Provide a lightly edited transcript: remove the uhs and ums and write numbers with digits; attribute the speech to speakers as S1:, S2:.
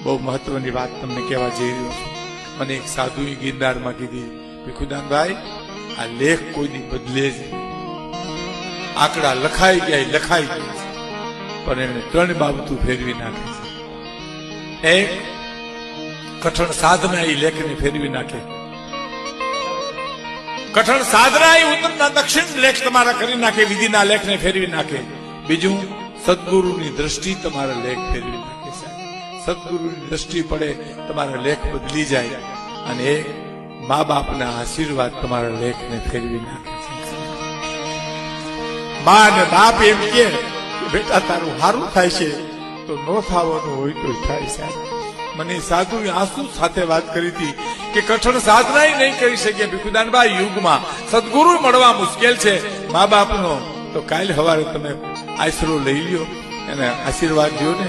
S1: બહુ મહત્વની વાત તમને કહેવા જઈ રહ્યો છું. મને એક સાધુએ ગિરનારમાં કીધી, ભીખુદાનભાઈ આ લેખ કોઈની બદલે જ નહીં. આંકડા લખાઈ ગયા છે, પણ એને 3 બાબતો ફેરવી નાખે છે. એક, કઠણ સાધના એ લેખને ફેરવી નાખે. કઠણ સાધના એ ઉત્તરના દક્ષિણ લેખ તમારા કરી નાખે, વિધિના લેખને ફેરવી નાખે. બીજું, સદગુરુની દ્રષ્ટિ તમારા લેખ ફેરવી નાખે છે. સદગુરુની દ્રષ્ટિ પડે તમારા લેખ બદલી જાય. અને એક, મા બાપના આશીર્વાદ તમારા લેખને ફેરવી નાખે છે. મા અને બાપ એમ કે બેટા તારું સારું થાય છે તો ન થવાનું હોય તો થાય સાહેબ. મને સાધુએ આંસુ સાથે વાત કરી હતી કે કઠણ સાધના નહીં કરી શકીએ ભીખુદાનભાઈ, યુગમાં સદગુરુ મળવા મુશ્કેલ છે. મા બાપનો તો કાલ સવારે તમે આશરો લઈ લ્યો, એને આશીર્વાદ દો ને.